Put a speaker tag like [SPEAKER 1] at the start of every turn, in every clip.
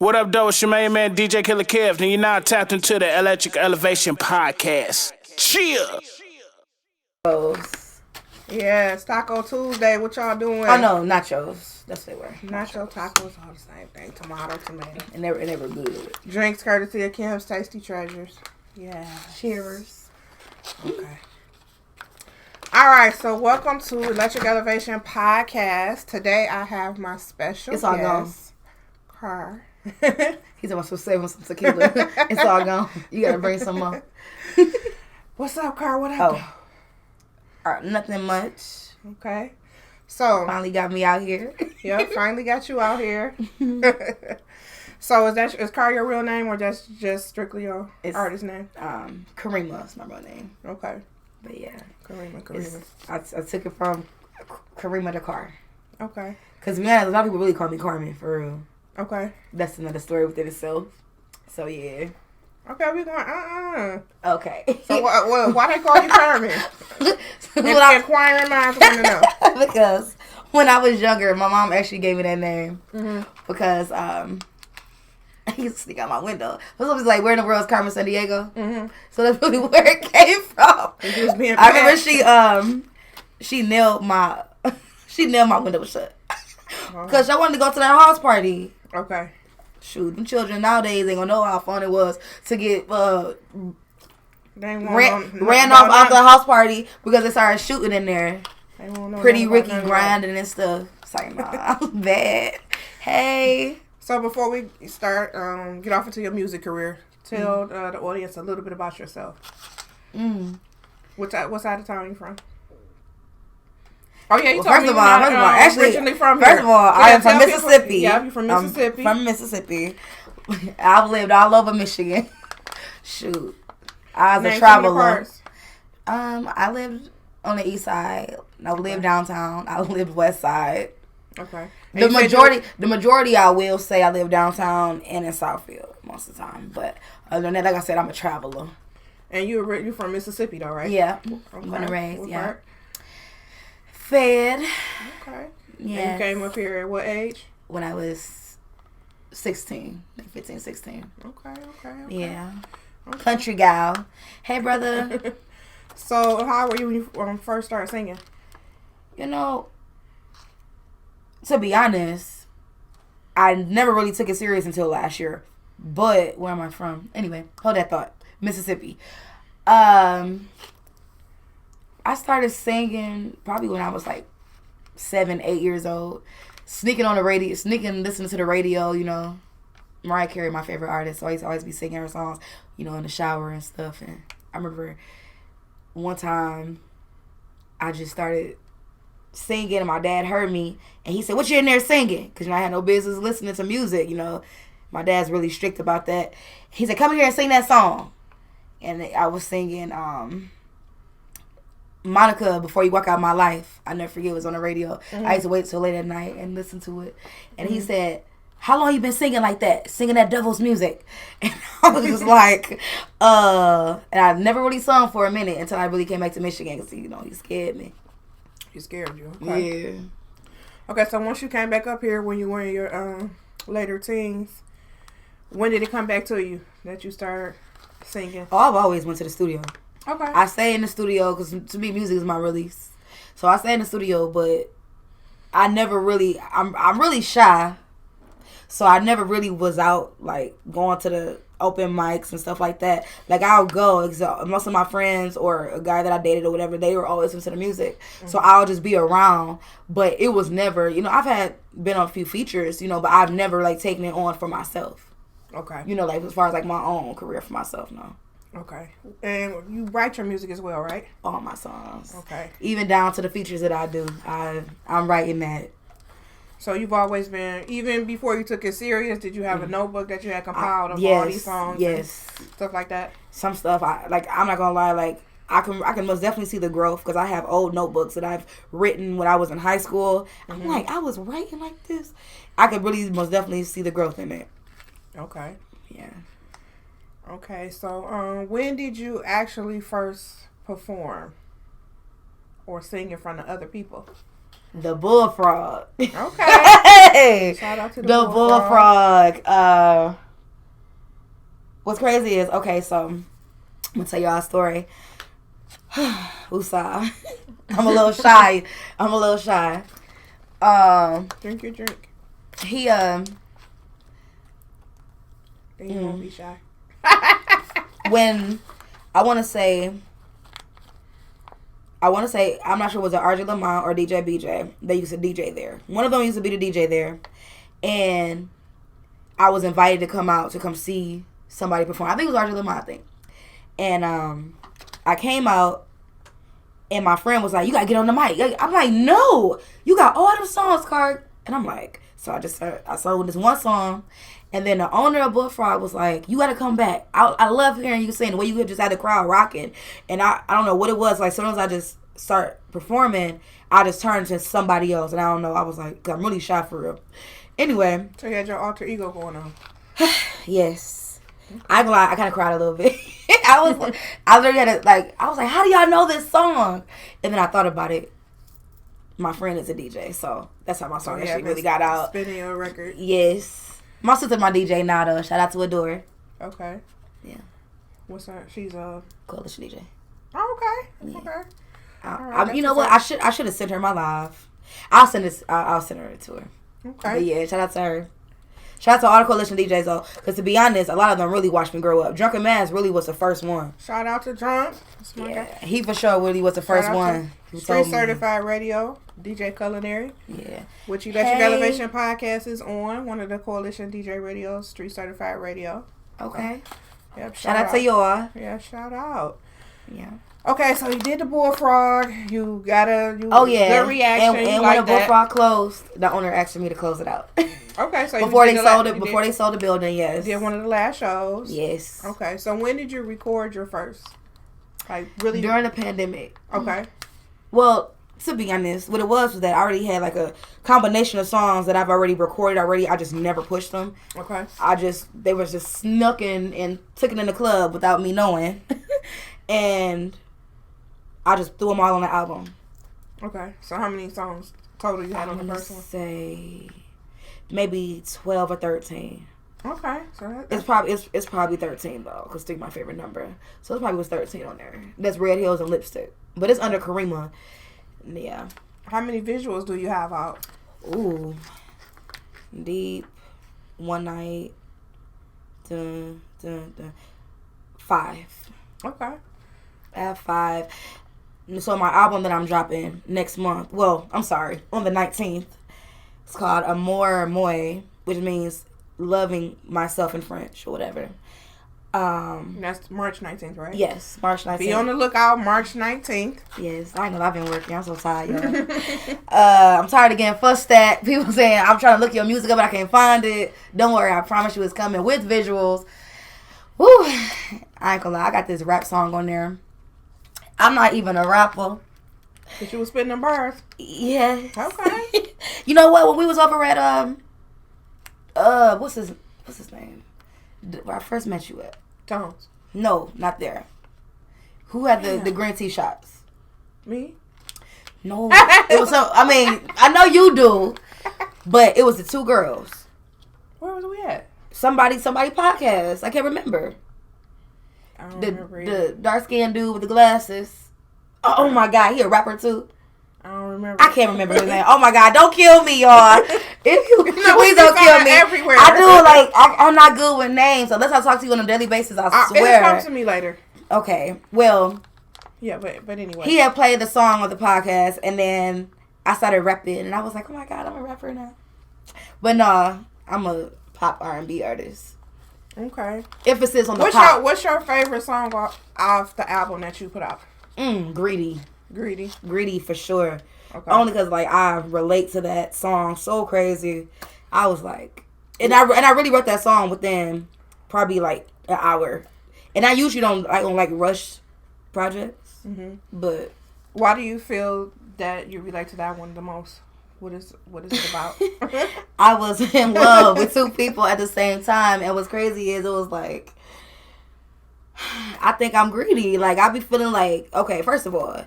[SPEAKER 1] What up, though? It's your main man, DJ Killer Kev, and you're now tapped into the Electric Elevation Podcast. Chill!
[SPEAKER 2] Yeah, it's Taco Tuesday. What y'all doing?
[SPEAKER 3] Oh, no, nachos. That's what they were.
[SPEAKER 2] Nacho tacos, all the same thing. Tomato, tomato.
[SPEAKER 3] And they were good.
[SPEAKER 2] Drinks courtesy of Kim's Tasty Treasures. Yeah.
[SPEAKER 3] Cheers.
[SPEAKER 2] Okay. All right, so welcome to Electric Elevation Podcast. Today I have my special
[SPEAKER 3] It's all
[SPEAKER 2] guest, Car.
[SPEAKER 3] He's about to save some tequila. It's all gone. You gotta bring some more.
[SPEAKER 2] What's up, Car? What happened?
[SPEAKER 3] Nothing much.
[SPEAKER 2] Okay. So
[SPEAKER 3] Finally got me out here.
[SPEAKER 2] Yep, finally got you out here. So is Car your real name or that's just strictly your artist name?
[SPEAKER 3] Karima is my real name.
[SPEAKER 2] Okay.
[SPEAKER 3] But yeah.
[SPEAKER 2] Karima.
[SPEAKER 3] I took it from Karima to Car.
[SPEAKER 2] Okay.
[SPEAKER 3] Because a lot of people really call me Carmen, for real.
[SPEAKER 2] Okay.
[SPEAKER 3] That's another story within itself. So yeah.
[SPEAKER 2] Okay, we going,
[SPEAKER 3] Okay.
[SPEAKER 2] So why they call you Carmen? Inquiring minds want to know.
[SPEAKER 3] Because when I was younger, my mom actually gave me that name. Mm-hmm. Because I used to sneak out my window. I was always like, where in the world is Carmen Sandiego? Mm-hmm. So that's really where it came from. I remember she nailed my window shut. Because I wanted to go to that house party.
[SPEAKER 2] Okay.
[SPEAKER 3] Shoot, them children nowadays ain't gonna know how fun it was to get ran off the house party because they started shooting in there. Pretty Ricky grinding and stuff. It's like, nah, I was bad. Hey.
[SPEAKER 2] So before we start, get off into your music career, tell the audience a little bit about yourself. What side of town are you from? Oh yeah, you
[SPEAKER 3] first of all, actually,
[SPEAKER 2] originally from
[SPEAKER 3] here.
[SPEAKER 2] First
[SPEAKER 3] of all, I am from Mississippi.
[SPEAKER 2] Yeah, you're from Mississippi.
[SPEAKER 3] From Mississippi. I've lived all over Michigan. Shoot, I was a traveler. I lived on the east side. I lived downtown. I lived west side.
[SPEAKER 2] Okay.
[SPEAKER 3] The majority, I will say, I live downtown and in Southfield most of the time. But other than that, like I said, I'm a traveler.
[SPEAKER 2] And you're from Mississippi, though, right?
[SPEAKER 3] Yeah, born and raised. Yeah. Fed.
[SPEAKER 2] Okay.
[SPEAKER 3] Yeah.
[SPEAKER 2] And you came up here at what age?
[SPEAKER 3] When I was 16. 15, 16.
[SPEAKER 2] Okay.
[SPEAKER 3] Yeah. Okay. Country gal. Hey, brother.
[SPEAKER 2] So, how were you when you first started singing?
[SPEAKER 3] You know, to be honest, I never really took it serious until last year. But, where am I from? Anyway, hold that thought. Mississippi. I started singing probably when I was like 7, 8 years old. Sneaking listening to the radio, you know. Mariah Carey, my favorite artist, so I used to always be singing her songs, you know, in the shower and stuff. And I remember one time I just started singing and my dad heard me and he said, "What you in there singing?" Because I had no business listening to music, you know. My dad's really strict about that. He said, "Come here and sing that song." And I was singing Monica, Before You Walk Out My Life. I never forget, it was on the radio. Mm-hmm. I used to wait till late at night and listen to it. And he said, "How long you been singing like that? Singing that devil's music?" And I was just like, and I never really sung for a minute until I really came back to Michigan because, you know, he scared me.
[SPEAKER 2] He scared you? Okay.
[SPEAKER 3] Yeah.
[SPEAKER 2] Okay, so once you came back up here when you were in your later teens, when did it come back to you that you started singing?
[SPEAKER 3] Oh, I've always went to the studio.
[SPEAKER 2] Okay.
[SPEAKER 3] I stay in the studio because to me music is my release. So I stay in the studio, but I never really, I'm really shy. So I never really was out like going to the open mics and stuff like that. Like I'll go, most of my friends or a guy that I dated or whatever, they were always into the music. Mm-hmm. So I'll just be around, but it was never, you know, I've been on a few features, you know, but I've never like taken it on for myself.
[SPEAKER 2] Okay.
[SPEAKER 3] You know, like as far as like my own career for myself, no.
[SPEAKER 2] Okay. And you write your music as well, right?
[SPEAKER 3] All my songs.
[SPEAKER 2] Okay.
[SPEAKER 3] Even down to the features that I do. I'm writing that.
[SPEAKER 2] So you've always been, even before you took it serious, did you have a notebook that you had compiled of all these songs?
[SPEAKER 3] Yes.
[SPEAKER 2] Stuff like that?
[SPEAKER 3] Some stuff, I'm not going to lie, like, I can most definitely see the growth because I have old notebooks that I've written when I was in high school. Mm-hmm. I'm like, I was writing like this. I could really most definitely see the growth in it.
[SPEAKER 2] Okay.
[SPEAKER 3] Yeah.
[SPEAKER 2] Okay, so when did you actually first perform or sing in front of other people?
[SPEAKER 3] The bullfrog.
[SPEAKER 2] Okay. Shout out to the
[SPEAKER 3] bullfrog. What's crazy is, okay, so I'm gonna tell y'all a story. Woosah. I'm a little shy.
[SPEAKER 2] Drink your drink.
[SPEAKER 3] He
[SPEAKER 2] Then you won't be shy.
[SPEAKER 3] When I want to say, I'm not sure was it RJ Lamont or DJ BJ. They used to DJ there. One of them used to be the DJ there, and I was invited to come see somebody perform. I think it was RJ Lamont, and I came out, and my friend was like, "You gotta get on the mic." I'm like, "No, you got all them songs, Card," and I'm like, so I sang this one song. And then the owner of Bullfrog was like, "You gotta come back. I love hearing you sing. The way you just had the crowd rocking." And I don't know what it was. Like, as soon as I just start performing, I just turned to somebody else. And I don't know. I was like, 'cause I'm really shy for real. Anyway.
[SPEAKER 2] So you had your alter ego going on.
[SPEAKER 3] Yes. I ain't gonna lie, I kind of cried a little bit. I literally had to, I was like, how do y'all know this song? And then I thought about it. My friend is a DJ, so that's how my song actually really got out.
[SPEAKER 2] Spinning your record.
[SPEAKER 3] Yes. My sister's my DJ now, though. Shout out to Adore.
[SPEAKER 2] Okay.
[SPEAKER 3] Yeah.
[SPEAKER 2] What's her? She's a
[SPEAKER 3] coalition DJ.
[SPEAKER 2] Oh, okay.
[SPEAKER 3] Yeah.
[SPEAKER 2] Okay.
[SPEAKER 3] Right, you know what? I should have sent her my live. I'll send her to her.
[SPEAKER 2] Okay.
[SPEAKER 3] But yeah, shout out to her. Shout out to all the coalition DJs though, because to be honest, a lot of them really watched me grow up. Drunken Mass really was the first one.
[SPEAKER 2] Shout out to Drunk.
[SPEAKER 3] Yeah, he for sure really was the first one.
[SPEAKER 2] Street Certified Radio, DJ Culinary.
[SPEAKER 3] Yeah.
[SPEAKER 2] Which Electric Elevation Podcast is on. One of the coalition DJ radios, Street Certified Radio.
[SPEAKER 3] Okay.
[SPEAKER 2] Yep.
[SPEAKER 3] Shout out to y'all.
[SPEAKER 2] Yeah, shout out.
[SPEAKER 3] Yeah.
[SPEAKER 2] Okay, so you did the Bullfrog. You got good reaction.
[SPEAKER 3] And when the Bullfrog closed, the owner asked me to close it out.
[SPEAKER 2] Okay, so
[SPEAKER 3] before they sold the building, yes.
[SPEAKER 2] You did one of the last shows.
[SPEAKER 3] Yes.
[SPEAKER 2] Okay, so when did you record your first? Like really
[SPEAKER 3] during the pandemic.
[SPEAKER 2] Okay.
[SPEAKER 3] Well, to be honest, what it was that I already had like a combination of songs that I've already recorded already. I just never pushed them.
[SPEAKER 2] Okay.
[SPEAKER 3] They was just snuck in and took it in the club without me knowing, and I just threw them all on the album.
[SPEAKER 2] Okay. So how many songs total you had on the first one?
[SPEAKER 3] Say maybe 12 or 13.
[SPEAKER 2] Okay. So
[SPEAKER 3] it's probably 13 though, because Stick my favorite number. So it probably was 13 on there. That's Red Hills and Lipstick, but it's under Karima. Yeah.
[SPEAKER 2] How many visuals do you have out?
[SPEAKER 3] Ooh. Deep. One Night. 5.
[SPEAKER 2] Okay.
[SPEAKER 3] I have 5. So my album that I'm dropping next month, well, I'm sorry, on the 19th, it's called Amour Moi, which means loving myself in French or whatever.
[SPEAKER 2] That's March 19th, right?
[SPEAKER 3] Yes, March 19th.
[SPEAKER 2] Be on the lookout, March 19th.
[SPEAKER 3] Yes, I know I've been working. I'm so tired, y'all. I'm tired of getting fussed at. People saying I'm trying to look your music up, but I can't find it. Don't worry, I promise you it's coming with visuals. Woo! I ain't gonna lie, I got this rap song on there. I'm not even a rapper.
[SPEAKER 2] But you was spitting them bars.
[SPEAKER 3] Yeah.
[SPEAKER 2] Okay.
[SPEAKER 3] You know what? When we was over at what's his name? Where I first met you at?
[SPEAKER 2] Tones.
[SPEAKER 3] No, not there. Who had the green tea shots?
[SPEAKER 2] Me?
[SPEAKER 3] No. It was I know you do, but it was the 2 girls.
[SPEAKER 2] Where was we at?
[SPEAKER 3] Somebody podcast. I can't remember.
[SPEAKER 2] I don't remember
[SPEAKER 3] the dark skinned dude with the glasses. Oh my God, he a rapper too.
[SPEAKER 2] I don't remember.
[SPEAKER 3] I can't remember his name. Oh my God, don't kill me, y'all. If you please don't kill me.
[SPEAKER 2] Everywhere.
[SPEAKER 3] I do I'm not good with names, so unless I talk to you on a daily basis, I swear.
[SPEAKER 2] It'll come to me later.
[SPEAKER 3] Okay, well.
[SPEAKER 2] Yeah, but anyway.
[SPEAKER 3] He had played the song on the podcast, and then I started rapping, and I was like, oh my God, I'm a rapper now. But nah, I'm a pop R&B artist.
[SPEAKER 2] Okay.
[SPEAKER 3] Emphasis on the pop.
[SPEAKER 2] What's your favorite song off the album that you put out?
[SPEAKER 3] Greedy. Greedy for sure.
[SPEAKER 2] Okay.
[SPEAKER 3] Only because I relate to that song so crazy. I was like, and I really wrote that song within probably an hour. And I usually don't rush projects.
[SPEAKER 2] Mm-hmm.
[SPEAKER 3] But
[SPEAKER 2] why do you feel that you relate to that one the most? What is it about?
[SPEAKER 3] I was in love with 2 people at the same time, and what's crazy is it was like, I think I'm greedy. I be feeling like, okay, first of all,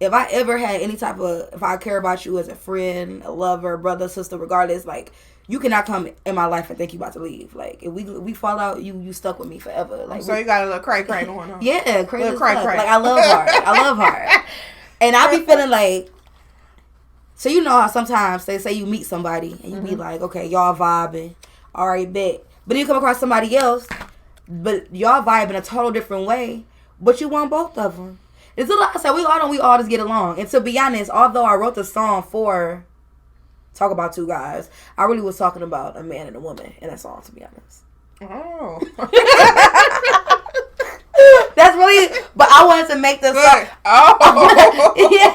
[SPEAKER 3] if I ever had any type of, if I care about you as a friend, a lover, brother, sister, regardless, like, you cannot come in my life and think you about to leave. Like, if we fall out, you stuck with me forever. Like,
[SPEAKER 2] so you got a little cray going on.
[SPEAKER 3] Yeah, crazy as
[SPEAKER 2] cray.
[SPEAKER 3] fuck. Like, I love hard. And I be feeling like, so you know how sometimes they say you meet somebody and you be like, okay, y'all vibing, all right, bet. But then you come across somebody else, but y'all vibe in a total different way, but you want both of them. It's a lot. So we all just get along. And to be honest, although I wrote the song for talk about two guys, I really was talking about a man and a woman in that song, to be honest.
[SPEAKER 2] Oh.
[SPEAKER 3] That's really, but I wanted to make the song. Oh. Yeah,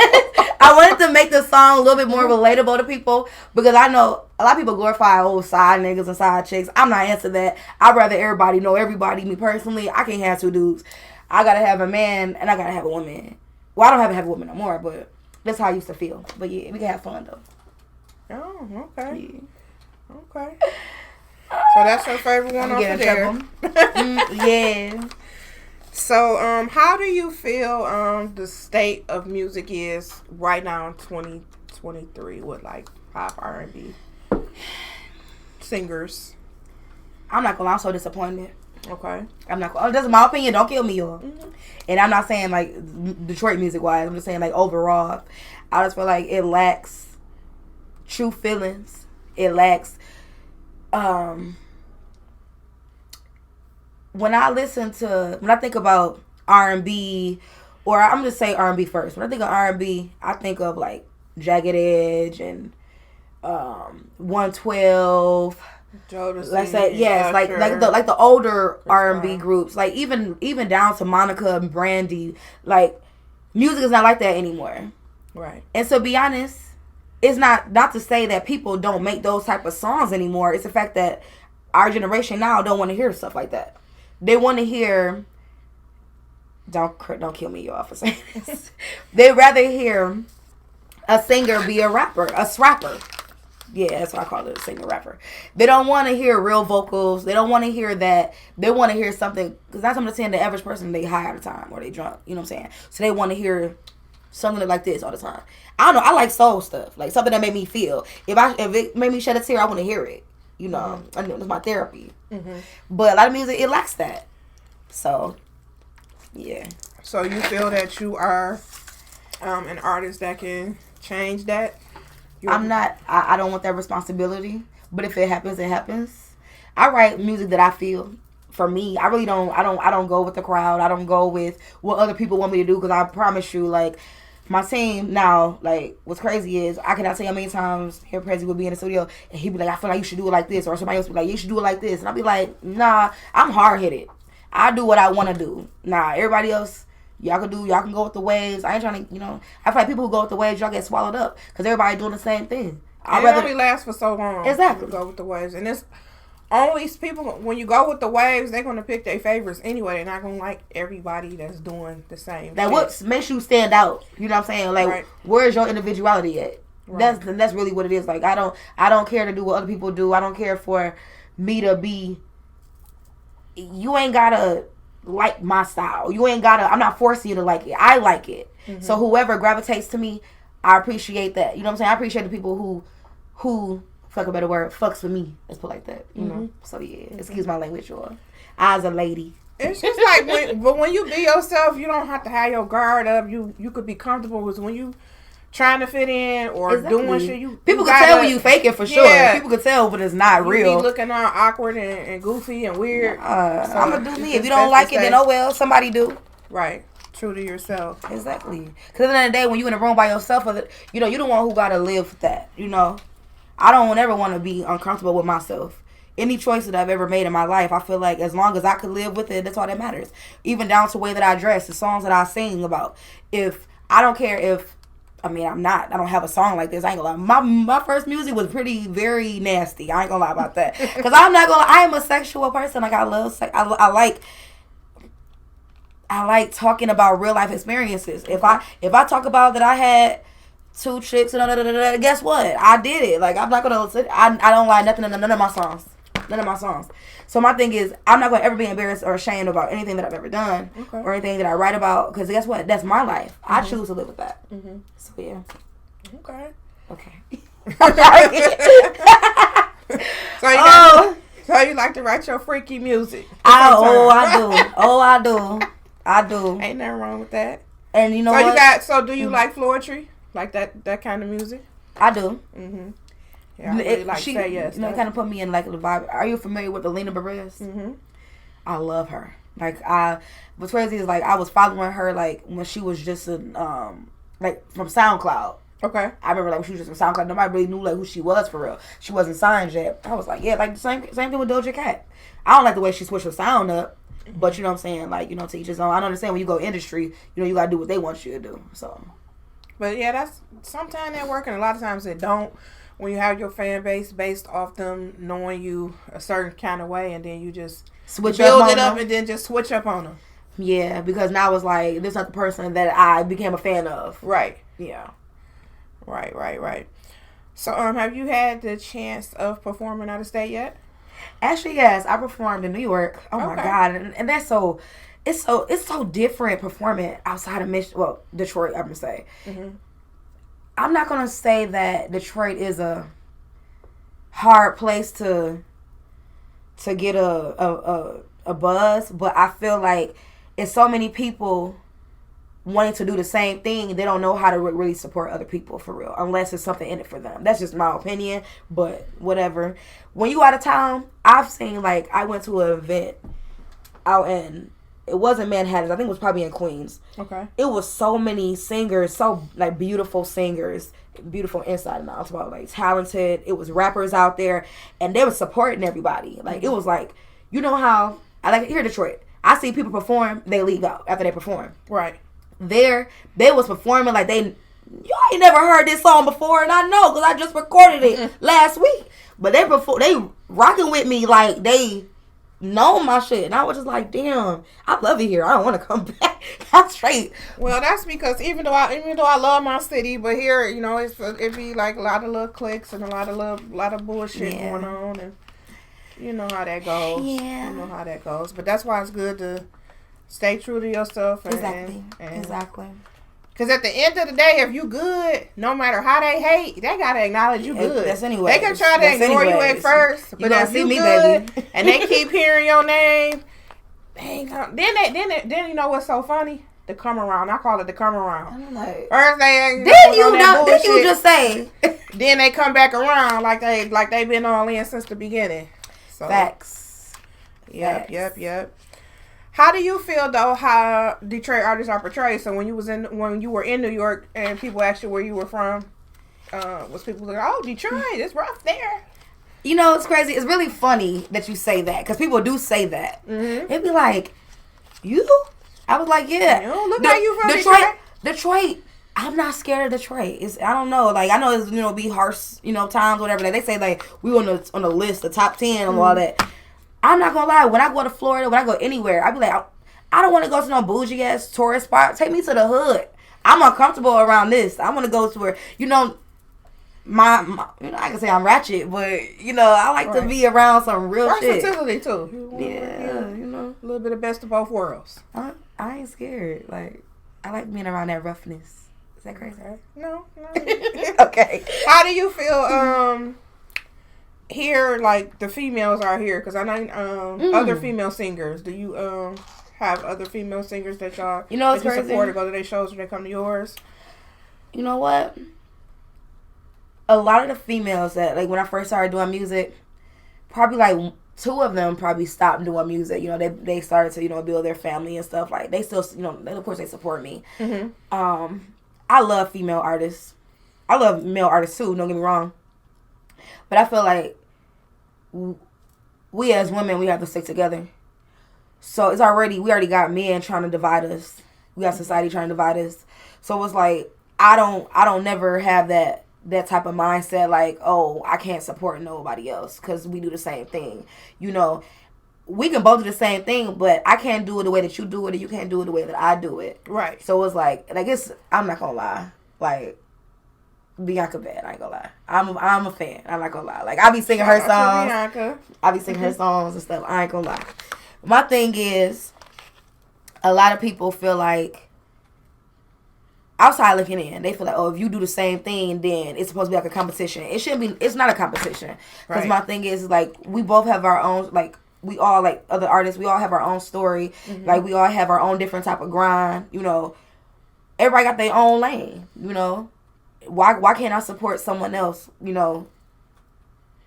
[SPEAKER 3] I wanted to make the song a little bit more relatable to people because I know a lot of people glorify old side niggas and side chicks. I'm not into that. I'd rather everybody know everybody. Me personally, I can't have two dudes. I gotta have a man and I gotta have a woman. Well, I don't have to have a woman no more, but that's how I used to feel. But yeah, we can have fun though.
[SPEAKER 2] Oh, okay. Yeah. Okay. So that's your favorite one off of there.
[SPEAKER 3] Yeah.
[SPEAKER 2] So, how do you feel the state of music is right now in 2023 with like pop R&B singers?
[SPEAKER 3] I'm not gonna lie, I'm so disappointed.
[SPEAKER 2] Okay.
[SPEAKER 3] I'm not gonna, that's my opinion, don't kill me, y'all. Mm-hmm. And I'm not saying like Detroit music wise, I'm just saying like overall, I just feel like it lacks true feelings. It lacks when I think about R&B, or I'm just say R&B first. When I think of R&B, I think of like Jagged Edge and 112.
[SPEAKER 2] Jodeci,
[SPEAKER 3] let's say yes, like the older R&B groups, like even down to Monica and Brandy. Like music is not like that anymore,
[SPEAKER 2] right?
[SPEAKER 3] And so, be honest, it's not to say that people don't make those type of songs anymore. It's the fact that our generation now don't want to hear stuff like that. They want to hear. Don't kill me, y'all, for saying this. They rather hear a singer be a rapper, a scrapper. Yeah, that's what I call it, a singer rapper. They don't want to hear real vocals. They don't want to hear that. They want to hear something, because that's what I'm saying. The average person, they high all the time or they drunk. You know what I'm saying? So they want to hear something like this all the time. I don't know. I like soul stuff, like something that made me feel. If it made me shed a tear, I want to hear it. You know, I know it's my therapy. Mm-hmm. But a lot of music, it lacks that. So, yeah.
[SPEAKER 2] So you feel that you are an artist that can change that?
[SPEAKER 3] I'm not. I don't want that responsibility. But if it happens, it happens. I write music that I feel. For me, I really don't. I don't go with the crowd. I don't go with what other people want me to do. Because I promise you, like my team now, like what's crazy is I cannot tell you how many times here Prezi would be in the studio and he'd be like, I feel like you should do it like this, or somebody else would be like, you should do it like this, and I'd be like, nah, I'm hard headed. I do what I want to do. Nah, everybody else. Y'all can go with the waves. I ain't trying to, I feel like people who go with the waves, y'all get swallowed up because everybody doing the same thing.
[SPEAKER 2] It only lasts for so long.
[SPEAKER 3] Exactly.
[SPEAKER 2] Go with the waves. And it's only people, when you go with the waves, they're going to pick their favorites anyway. They're not going to like everybody that's doing the same
[SPEAKER 3] thing. What makes you stand out? You know what I'm saying? Like, right. Where's your individuality at? Right. That's really what it is. Like, I don't care to do what other people do. I don't care for me to be, you ain't got to like my style. You ain't gotta, I'm not forcing you to like it. I like it. Mm-hmm. So whoever gravitates to me, I appreciate that. You know what I'm saying? I appreciate the people who fuck a better word, fucks with me. Let's put it like that. You know? So yeah, excuse my language, or as a lady.
[SPEAKER 2] It's just like when you be yourself, you don't have to have your guard up. You could be comfortable with when you trying to fit in or doing shit.
[SPEAKER 3] People can tell when you faking for sure. Yeah. People can tell when it's not real.
[SPEAKER 2] You be looking all awkward and goofy and weird. So
[SPEAKER 3] I'm gonna do me. If you don't like it, then oh well, somebody do.
[SPEAKER 2] Right. True to yourself.
[SPEAKER 3] Exactly. Because at the end of the day, when you in a room by yourself, you the one who gotta live with that. I don't ever want to be uncomfortable with myself. Any choice that I've ever made in my life, I feel like as long as I could live with it, that's all that matters. Even down to the way that I dress, the songs that I sing about. If I don't care if. I don't have a song like this. I ain't gonna lie. My first music was very nasty. I ain't gonna lie about that. Because I am a sexual person. Like, I love sex. I like talking about real life experiences. If I talk about that I had 2 chicks and guess what? I did it. Like, I'm not gonna, I don't lie nothing in none of my songs. None of my songs. So my thing is, I'm not going to ever be embarrassed or ashamed about anything that I've ever done or anything that I write about. Because guess what? That's my life. I choose to live with that. So, yeah. Okay.
[SPEAKER 2] So you like to write your freaky music?
[SPEAKER 3] I do.
[SPEAKER 2] Ain't nothing wrong with that.
[SPEAKER 3] And you know what?
[SPEAKER 2] So do you like poetry? Like that kind of music?
[SPEAKER 3] I do.
[SPEAKER 2] Yeah, I really like Say Yes.
[SPEAKER 3] You know, it kind of put me in like the vibe. Are you familiar with Alina Perez? I love her. Like what's crazy is like I was following her like when she was just like from SoundCloud.
[SPEAKER 2] Okay.
[SPEAKER 3] I remember like when she was just from SoundCloud. Nobody really knew like who she was for real. She wasn't signed yet. I was like, yeah, like the same thing with Doja Cat. I don't like the way she switched her sound up. But you know what I'm saying? Like, you know, to each his own. I don't understand when you go industry, you know, you gotta do what they want you to do. So
[SPEAKER 2] but yeah, that's sometimes that work and a lot of times it don't. When you have your fan base based off them knowing you a certain kind of way, and then you just build it up and then just switch up on them.
[SPEAKER 3] Yeah, because now it's like this is not the person that I became a fan of.
[SPEAKER 2] Right.
[SPEAKER 3] Yeah.
[SPEAKER 2] Right. So have you had the chance of performing out of state yet?
[SPEAKER 3] Actually, yes. I performed in New York. Oh my God, and that's so. It's so different performing outside of Detroit. I'm gonna say. I'm not gonna say that Detroit is a hard place to get a buzz, but I feel like it's so many people wanting to do the same thing. They don't know how to really support other people for real, unless there's something in it for them. That's just my opinion, but whatever. When you out of town, I've seen like I went to an event out in. It wasn't Manhattan. I think it was probably in Queens.
[SPEAKER 2] Okay.
[SPEAKER 3] It was so many singers, so like beautiful singers, beautiful inside and out, about like talented. It was rappers out there, and they were supporting everybody. Like it was like, you know how I like here in Detroit. I see people perform, they leave out after they perform.
[SPEAKER 2] Right.
[SPEAKER 3] There, they was performing like y'all ain't never heard this song before, and I know because I just recorded it last week. But they rocking with me like they know my shit, and I was just like, damn, I love it here. I don't want to come back. I'm straight.
[SPEAKER 2] Well, that's because even though I love my city, but here, you know, it be like a lot of little cliques and a lot of bullshit going on, and you know how that goes.
[SPEAKER 3] Yeah,
[SPEAKER 2] you know how that goes. But that's why it's good to stay true to yourself.
[SPEAKER 3] Exactly.
[SPEAKER 2] Because at the end of the day, if you good, no matter how they hate, they gotta acknowledge you good.
[SPEAKER 3] That's anyway.
[SPEAKER 2] They can try to ignore you at first, but if you good, baby, and they keep hearing your name, they ain't gonna, then you know what's so funny? The come around. I call it the come around.
[SPEAKER 3] I'm like,
[SPEAKER 2] first they
[SPEAKER 3] did you just say?
[SPEAKER 2] Then they come back around like they been all in since the beginning. So,
[SPEAKER 3] Facts.
[SPEAKER 2] Yep. How do you feel though how Detroit artists are portrayed? So when you were in New York and people asked you where you were from, was people like, oh, Detroit, it's rough there.
[SPEAKER 3] You know, it's crazy. It's really funny that you say that because people do say that. They'd be like, you? I was like, yeah.
[SPEAKER 2] You don't look like you from Detroit.
[SPEAKER 3] Detroit. I'm not scared of Detroit. I don't know. Like I know it's be harsh, times, whatever. Like they say like we on the list, the top 10 and all that. I'm not gonna lie. When I go to Florida, when I go anywhere, I be like, I don't want to go to no bougie ass tourist spot. Take me to the hood. I'm uncomfortable around this. I want to go to where my I can say I'm ratchet, but I like to be around some real shit.
[SPEAKER 2] Versatility too.
[SPEAKER 3] Yeah,
[SPEAKER 2] a little bit of best of both worlds.
[SPEAKER 3] I ain't scared. Like I like being around that roughness. Is that crazy?
[SPEAKER 2] No.
[SPEAKER 3] Okay.
[SPEAKER 2] How do you feel? Here, like the females are here, because I know other female singers. Do you have other female singers that y'all that you support or go to their shows or they come to yours? You know what?
[SPEAKER 3] A lot of the females that like when I first started doing music, probably like 2 of them probably stopped doing music. They started to build their family and stuff. Like they still of course they support me. I love female artists. I love male artists too. Don't get me wrong. But I feel like we as women, we have to stick together. So we already got men trying to divide us. We got society trying to divide us. So it's like I don't never have that type of mindset like, oh, I can't support nobody else because we do the same thing. We can both do the same thing, but I can't do it the way that you do it, and you can't do it the way that I do it.
[SPEAKER 2] Right.
[SPEAKER 3] So it's like I'm not gonna lie, like Bianca bad. I ain't gonna lie. I'm a fan. I'm not gonna lie. Like, I be singing her songs. I be singing her songs and stuff. I ain't gonna lie. My thing is, a lot of people feel like, outside looking in, they feel like, oh, if you do the same thing, then it's supposed to be like a competition. It shouldn't be. It's not a competition. Because my thing is, like, we both have our own, like, we all, like, other artists, we all have our own story. Mm-hmm. Like, we all have our own different type of grind, you know. Everybody got their own lane, you know. Why can't I support someone else, you know,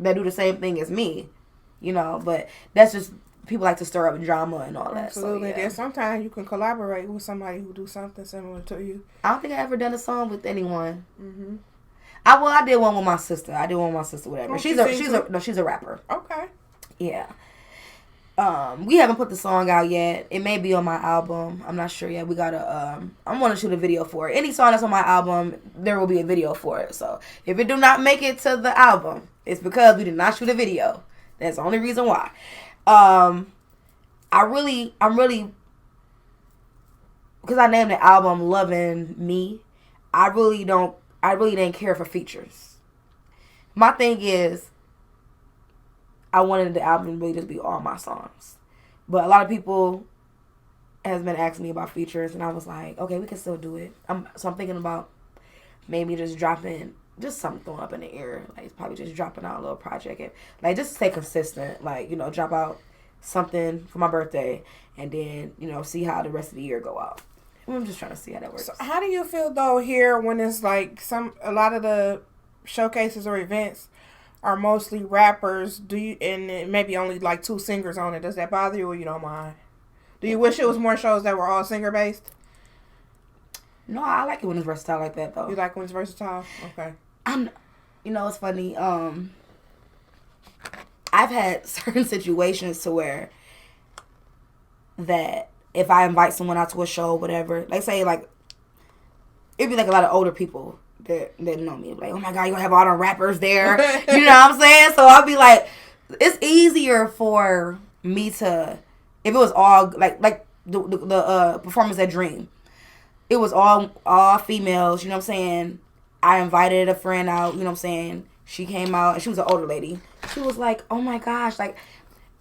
[SPEAKER 3] that do the same thing as me, you know? But that's just, people like to stir up drama and all that.
[SPEAKER 2] Absolutely.
[SPEAKER 3] So, yeah.
[SPEAKER 2] Sometimes you can collaborate with somebody who do something similar to you.
[SPEAKER 3] I don't think I ever done a song with anyone. Mm-hmm. I did one with my sister. Whatever. She's a rapper.
[SPEAKER 2] Okay.
[SPEAKER 3] Yeah. We haven't put the song out yet. It may be on my album. I'm not sure yet. We gotta I'm gonna shoot a video for it. Any song that's on my album, there will be a video for it. So if it do not make it to the album, it's because we did not shoot a video. That's the only reason why. I'm really because I named the album Loving Me. I really didn't care for features. My thing is, I wanted the album to really just be all my songs. But a lot of people has been asking me about features, and I was like, okay, we can still do it. So I'm thinking about maybe just dropping, just something thrown up in the air. Like, it's probably just dropping out a little project. And, like, just stay consistent. Like, you know, drop out something for my birthday, and then, you know, see how the rest of the year go out. I'm just trying to see how that works.
[SPEAKER 2] So how do you feel, though, here when it's like a lot of the showcases or events are mostly rappers, and maybe only like 2 singers on it? Does that bother you, or you don't mind? Do you wish it was more shows that were all singer based?
[SPEAKER 3] No, I like it when it's versatile like that, though.
[SPEAKER 2] You like when it's versatile? Okay.
[SPEAKER 3] You know, it's funny. I've had certain situations to where that if I invite someone out to a show, whatever, like say like it'd be like a lot of older people that know me, like, oh my God, you gonna have all the rappers there, you know what I'm saying? So I'll be like, it's easier for me to, if it was all like the performance at Dream, it was all females, you know what I'm saying? I invited a friend out, you know what I'm saying? She came out and she was an older lady. She was like, oh my gosh, like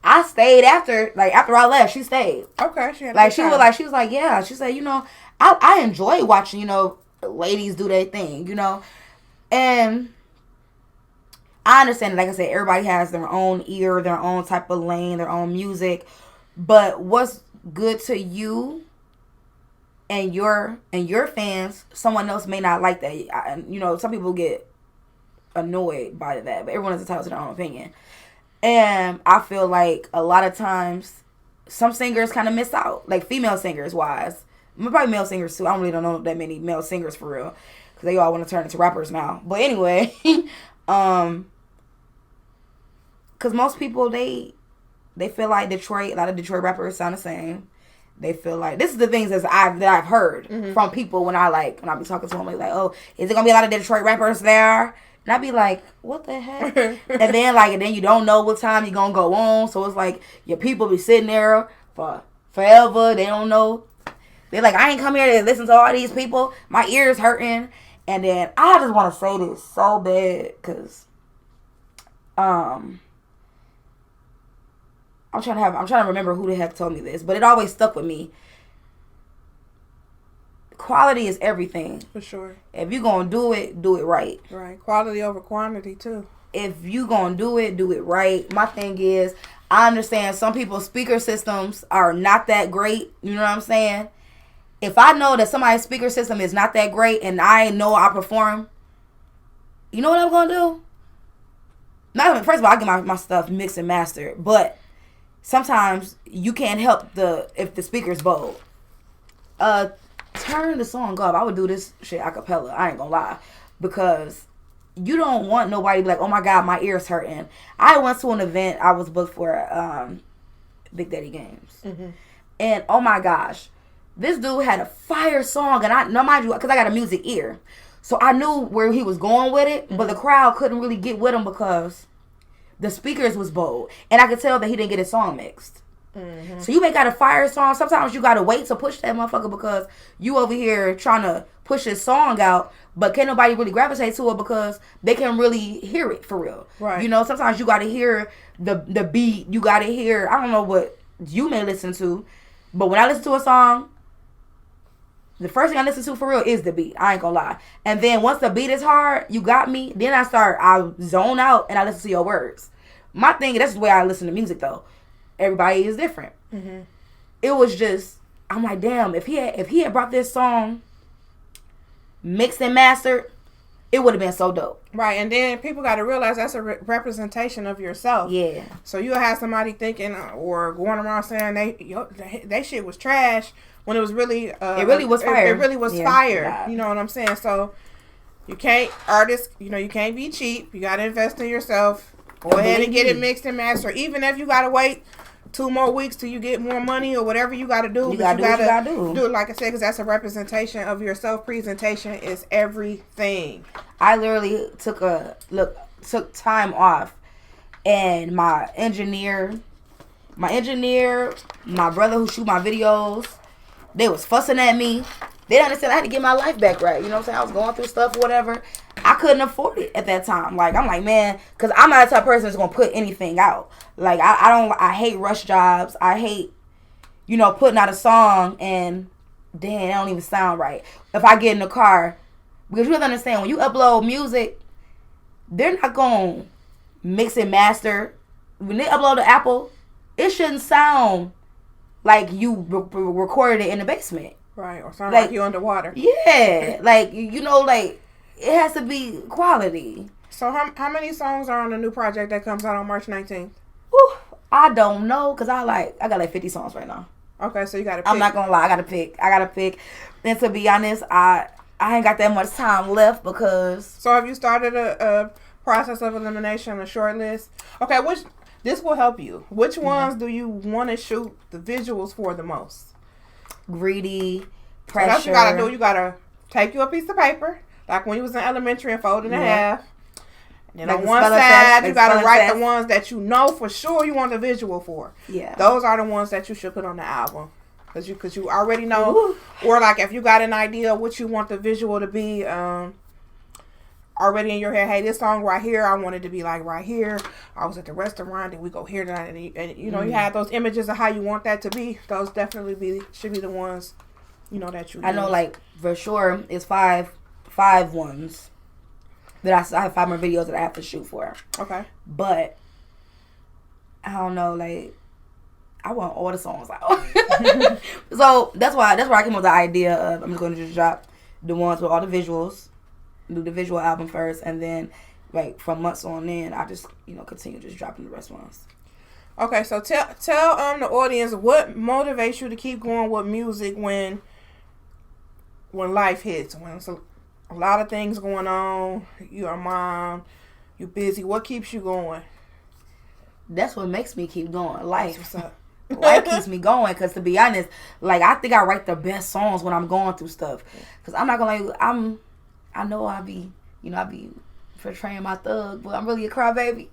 [SPEAKER 3] I stayed after I left, she stayed.
[SPEAKER 2] Okay, she
[SPEAKER 3] was like, yeah. She said, you know, I enjoy watching, you know, ladies do their thing, you know. And I understand, like I said, everybody has their own ear, their own type of lane, their own music. But what's good to you and your fans, someone else may not like that. You know, some people get annoyed by that, but everyone is entitled to their own opinion. And I feel like a lot of times some singers kind of miss out, like female singers wise. Probably male singers too. I really don't know that many male singers for real, because they all want to turn into rappers now. But anyway, because most people they feel like a lot of Detroit rappers sound the same. They feel like, this is the things that I've heard from people when I be talking to them, like, oh, is it gonna be a lot of Detroit rappers there? And I be like, what the heck? and then you don't know what time you're gonna go on. So it's like your people be sitting there for forever. They don't know. They're like, I ain't come here to listen to all these people. My ears hurting. And then I just want to say this so bad, because I'm trying to remember who the heck told me this, but it always stuck with me. Quality is everything.
[SPEAKER 2] For sure.
[SPEAKER 3] If you're going to do it right.
[SPEAKER 2] Right. Quality over quantity, too.
[SPEAKER 3] If you going to do it right. My thing is, I understand some people's speaker systems are not that great. You know what I'm saying? If I know that somebody's speaker system is not that great and I know I perform, you know what I'm going to do? First of all, I get my stuff mixed and mastered. But sometimes you can't help if the speaker's bold. Turn the song up. I would do this shit a cappella. I ain't gonna lie. Because you don't want nobody to be like, oh my God, my ear's hurting. I went to an event I was booked for Big Daddy Games. Mm-hmm. And oh my gosh, this dude had a fire song. And mind you, because I got a music ear. So I knew where he was going with it. Mm-hmm. But the crowd couldn't really get with him because the speakers was bold. And I could tell that he didn't get his song mixed.
[SPEAKER 2] Mm-hmm.
[SPEAKER 3] So you may got a fire song. Sometimes you got to wait to push that motherfucker because you over here trying to push this song out, but can't nobody really gravitate to it because they can really hear it for real.
[SPEAKER 2] Right.
[SPEAKER 3] You know, sometimes you got to hear the beat. You got to hear, I don't know what you may listen to, but when I listen to a song, the first thing I listen to for real is the beat. I ain't gonna lie. And then once the beat is hard, you got me, then I zone out and I listen to your words. My thing, that's the way I listen to music though. Everybody is different.
[SPEAKER 2] Mm-hmm.
[SPEAKER 3] It was just, I'm like, damn, if he had brought this song mixed and mastered, it would have been so dope.
[SPEAKER 2] Right, and then people got to realize that's a representation of yourself.
[SPEAKER 3] Yeah.
[SPEAKER 2] So you'll have somebody thinking or going around saying they shit was trash when it was really
[SPEAKER 3] it really was fire.
[SPEAKER 2] It really was fire.
[SPEAKER 3] Yeah.
[SPEAKER 2] You know what I'm saying? So you can't you can't be cheap. You got to invest in yourself. Go ahead and get it mixed and mastered. Even if you got to wait 2 more weeks till you get more money or whatever you got to do.
[SPEAKER 3] You got to
[SPEAKER 2] do it like I said, because that's a representation of yourself. Presentation is everything.
[SPEAKER 3] I literally took time off, and my engineer, my brother who shoot my videos, they was fussing at me. They didn't understand I had to get my life back right. You know what I'm saying? I was going through stuff or whatever. I couldn't afford it at that time. Like, I'm like, man, because I'm not the type of person that's going to put anything out. Like, I hate rush jobs. I hate, putting out a song and, damn, it don't even sound right. If I get in the car, because you have to understand, when you upload music, they're not going to mix and master. When they upload to Apple, it shouldn't sound like you recorded it in the basement.
[SPEAKER 2] Right, or sound like you're underwater.
[SPEAKER 3] Yeah, like, it has to be quality.
[SPEAKER 2] So how many songs are on the new project that comes out on March 19th?
[SPEAKER 3] Whew, I don't know, because I got like 50 songs right now.
[SPEAKER 2] Okay, so you got to pick.
[SPEAKER 3] I'm not going to lie, I got to pick. And to be honest, I ain't got that much time left because...
[SPEAKER 2] So have you started a process of elimination, a short list? Okay, this will help you. Which ones do you want to shoot the visuals for the most?
[SPEAKER 3] Greedy, pressure.
[SPEAKER 2] So that's what you gotta do. You gotta take you a piece of paper, like when you was in elementary, and fold it in half. And then on one side, you gotta write the ones that you know for sure you want the visual for.
[SPEAKER 3] Yeah,
[SPEAKER 2] those are the ones that you should put on the album, cause you already know. Ooh. Or like if you got an idea of what you want the visual to be, already in your head. Hey, this song right here, I want it to be like right here. I was at the restaurant and we go here tonight, and you have those images of how you want that to be. Those definitely should be the ones, that you.
[SPEAKER 3] I know, like for sure, it's five ones that I have 5 more videos that I have to shoot for.
[SPEAKER 2] Okay,
[SPEAKER 3] but I don't know, like I want all the songs out. So that's where I came up with the idea of I'm just going to just drop the ones with all the visuals. Do the visual album first, and then like from months on in, I just continue just dropping the rest ones.
[SPEAKER 2] Okay, so tell the audience what motivates you to keep going with music when life hits, when it's a lot of things going on. You're a mom, you're busy. What keeps you going?
[SPEAKER 3] That's what makes me keep going. Life.
[SPEAKER 2] That's what's up.
[SPEAKER 3] Life keeps me going, because to be honest, like I think I write the best songs when I'm going through stuff. Because I'm not gonna I know I be portraying my thug, but I'm really a crybaby.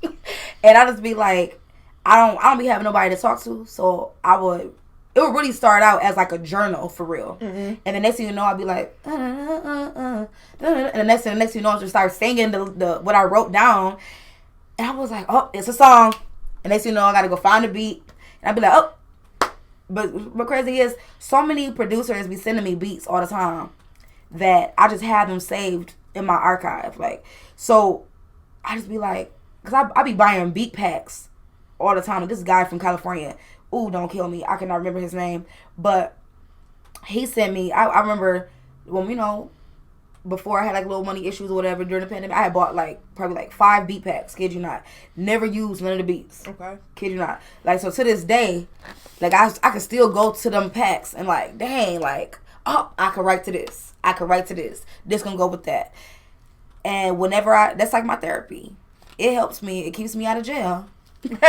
[SPEAKER 3] And I just be like, I don't be having nobody to talk to, so it would really start out as like a journal for real. Mm-hmm. And the next thing you know, I'd be like, and the next thing you know, I just start singing the what I wrote down. And I was like, oh, it's a song. And next thing you know, I gotta go find a beat. And I'd be like, oh. But what crazy is, so many producers be sending me beats all the time that I just have them saved in my archive. Like, so I just be like, because I be buying beat packs all the time. And this guy from California, ooh, don't kill me, I cannot remember his name, but he sent me, I remember when, before I had like little money issues or whatever during the pandemic, I had bought like probably like 5 beat packs, kid you not. Never used none of the beats. Okay. Kid you not. Like, so to this day, like I can still go to them packs and like, dang, like, oh, I could write to this. I could write to this. This gonna go with that. And whenever that's like my therapy. It helps me. It keeps me out of jail. Because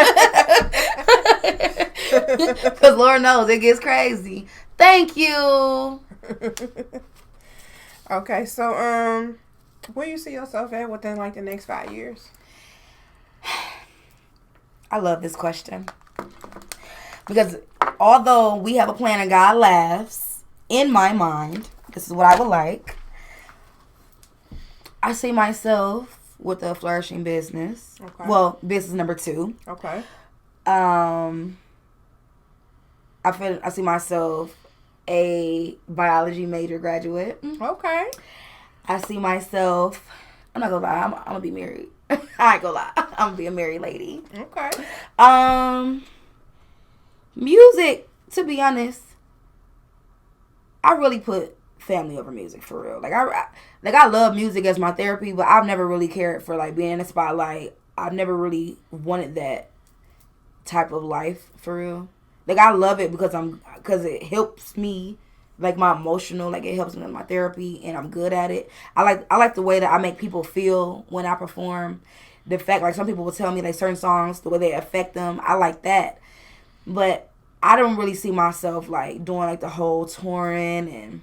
[SPEAKER 3] Lord knows it gets crazy. Thank you.
[SPEAKER 2] Okay, so where you see yourself at within like the next 5 years?
[SPEAKER 3] I love this question. Because although we have a plan and God laughs, in my mind, this is what I would like. I see myself with a flourishing business.
[SPEAKER 2] Okay.
[SPEAKER 3] Well, business number 2.
[SPEAKER 2] Okay.
[SPEAKER 3] I see myself a biology major graduate.
[SPEAKER 2] Okay.
[SPEAKER 3] I see myself. I'm not gonna lie. I'm gonna be married. I ain't gonna lie. I'm gonna be a married lady.
[SPEAKER 2] Okay.
[SPEAKER 3] Music. To be honest, I really put family over music for real. Like I love music as my therapy, but I've never really cared for like being in the spotlight. I've never really wanted that type of life for real. Like I love it because it helps me, like my emotional, like it helps me with my therapy, and I'm good at it. I like the way that I make people feel when I perform. The fact, like some people will tell me like certain songs, the way they affect them. I like that, but I don't really see myself like doing like the whole touring and.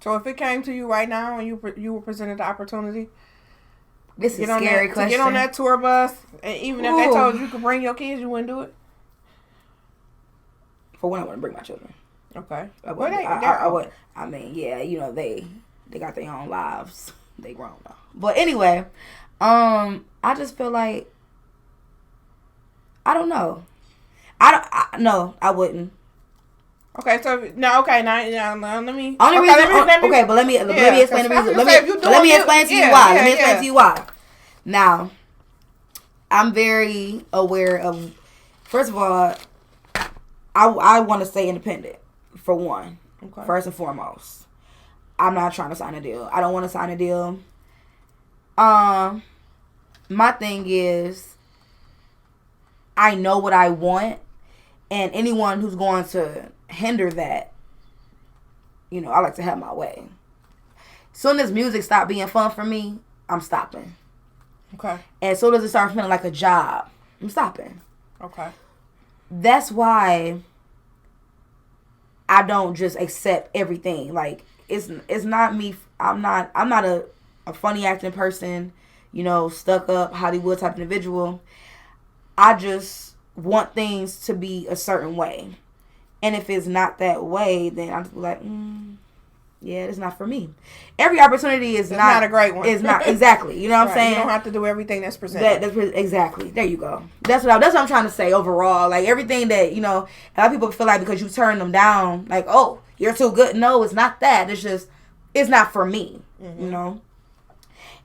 [SPEAKER 2] So if it came to you right now and you were presented the opportunity,
[SPEAKER 3] This is a scary question.
[SPEAKER 2] To get on that tour bus, and even if they told you could bring your kids, you wouldn't do it?
[SPEAKER 3] For one, I wouldn't bring my children.
[SPEAKER 2] Okay.
[SPEAKER 3] I would. I mean, yeah, you know, they got their own lives. They grown now. But anyway, I just feel like, I don't know. No, I wouldn't.
[SPEAKER 2] Okay, so now let me.
[SPEAKER 3] Only reason, but let me explain the reason. Let me explain to you why. Let me explain to you why. Now, I'm very aware of. First of all, I want to stay independent. For one, first and foremost, I'm not trying to sign a deal. I don't want to sign a deal. My thing is, I know what I want, and anyone who's going to hinder that, you know, I like to have my way. Soon as music stop being fun for me, I'm stopping.
[SPEAKER 2] Okay.
[SPEAKER 3] And soon as it starts feeling like a job, I'm stopping.
[SPEAKER 2] Okay.
[SPEAKER 3] That's why I don't just accept everything. Like it's not me. I'm not a funny acting person, you know, stuck up Hollywood type individual. I just want things to be a certain way. And if it's not that way, then I'm just like, yeah, it's not for me. Every opportunity is not a great one. It's not exactly. You know what I'm saying?
[SPEAKER 2] You don't have to do everything that's presented.
[SPEAKER 3] Exactly. There you go. That's what I'm trying to say overall. Like everything that, you know, a lot of people feel like because you turn them down, like, oh, you're too good. No, it's not that. It's just, it's not for me. Mm-hmm. You know.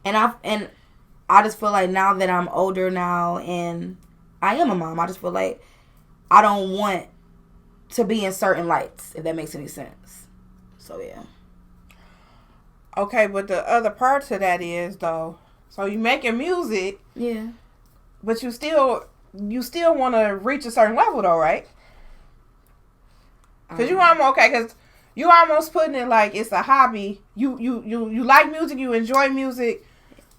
[SPEAKER 3] And I just feel like now that I'm older now and I am a mom, I just feel like I don't want to be in certain lights, if that makes any sense. So yeah.
[SPEAKER 2] Okay, but the other part to that is though, so you making music,
[SPEAKER 3] yeah,
[SPEAKER 2] but you still want to reach a certain level though, right? Because you almost putting it like it's a hobby. You like music, you enjoy music,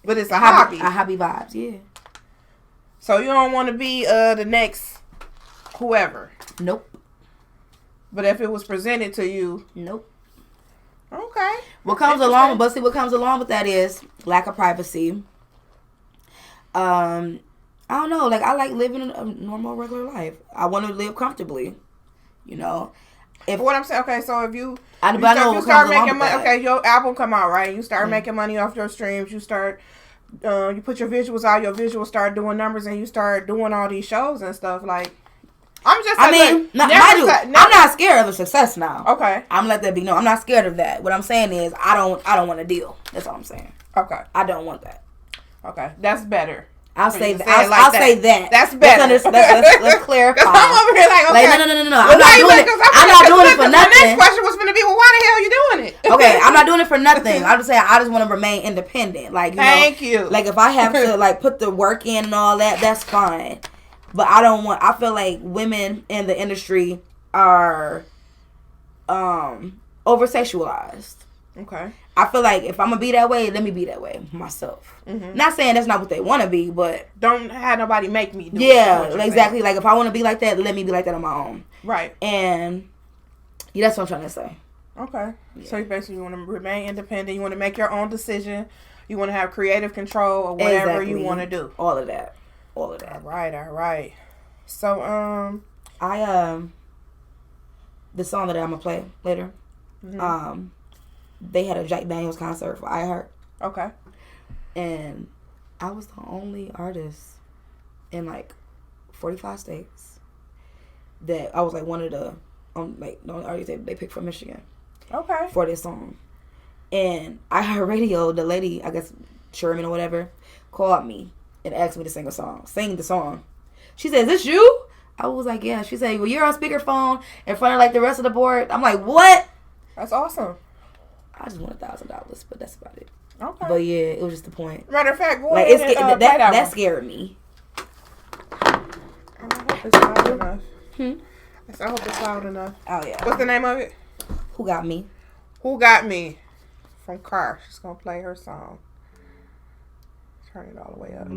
[SPEAKER 2] but it's a hobby.
[SPEAKER 3] A hobby vibes, yeah.
[SPEAKER 2] So you don't want to be the next whoever.
[SPEAKER 3] Nope.
[SPEAKER 2] But if it was presented to you,
[SPEAKER 3] nope.
[SPEAKER 2] Okay.
[SPEAKER 3] What comes along with that is lack of privacy. I don't know. Like I like living a normal, regular life. I want to live comfortably. You know.
[SPEAKER 2] What I'm saying, okay. So if you
[SPEAKER 3] start
[SPEAKER 2] making money, okay, your album come out, right? You start making money off your streams. You start. You put your visuals out. Your visuals start doing numbers, and you start doing all these shows and stuff like. I'm just. I'm
[SPEAKER 3] not scared of the success now.
[SPEAKER 2] Okay.
[SPEAKER 3] I'm let that be known. I'm not scared of that. What I'm saying is, I don't want a deal. That's all I'm saying.
[SPEAKER 2] Okay.
[SPEAKER 3] I don't want that.
[SPEAKER 2] Okay, that's better.
[SPEAKER 3] I'll say that. I'll say that.
[SPEAKER 2] That's better.
[SPEAKER 3] Let's clarify.
[SPEAKER 2] I'm over here like, okay.
[SPEAKER 3] No. I'm not doing it for nothing.
[SPEAKER 2] The next question was going to be, well, why the hell are you doing it?
[SPEAKER 3] Okay, I'm not doing it for nothing. I'm just saying, I just want to remain independent. Like,
[SPEAKER 2] Thank you.
[SPEAKER 3] Like, if I have to, like, put the work in and all that, that's fine. But I feel like women in the industry are over-sexualized.
[SPEAKER 2] Okay.
[SPEAKER 3] I feel like if I'm going to be that way, let me be that way myself. Mm-hmm. Not saying that's not what they want to be, but...
[SPEAKER 2] Don't have nobody make me do it.
[SPEAKER 3] Yeah, exactly. Saying. Like, if I want to be like that, let me be like that on my own.
[SPEAKER 2] Right.
[SPEAKER 3] And, yeah, that's what I'm trying to say.
[SPEAKER 2] Okay. Yeah. So, you basically want to remain independent. You want to make your own decision. You want to have creative control of whatever you want to do.
[SPEAKER 3] All of that. All right.
[SPEAKER 2] So,
[SPEAKER 3] the song that I'm gonna play later. Mm-hmm. They had a Jack Daniels concert for iHeart.
[SPEAKER 2] Okay.
[SPEAKER 3] And I was the only artist in like 45 states that I was like one of the the only artists they picked from Michigan.
[SPEAKER 2] Okay.
[SPEAKER 3] For this song. And iHeartRadio, the lady, I guess Sherman or whatever, called me and asked me to sing the song. She said, "Is this you?" I was like, "Yeah." She said, "Well, you're on speakerphone in front of like the rest of the board." I'm like, "What?"
[SPEAKER 2] That's awesome.
[SPEAKER 3] I just won $1,000, but that's about it.
[SPEAKER 2] Okay.
[SPEAKER 3] But yeah, it was just the point.
[SPEAKER 2] Matter of fact,
[SPEAKER 3] like that scared me.
[SPEAKER 2] I hope it's loud enough. I hope it's loud enough.
[SPEAKER 3] Oh yeah.
[SPEAKER 2] What's the name of it?
[SPEAKER 3] Who Got Me?
[SPEAKER 2] Who Got Me? From Car. She's gonna play her song. Turn it all the way up.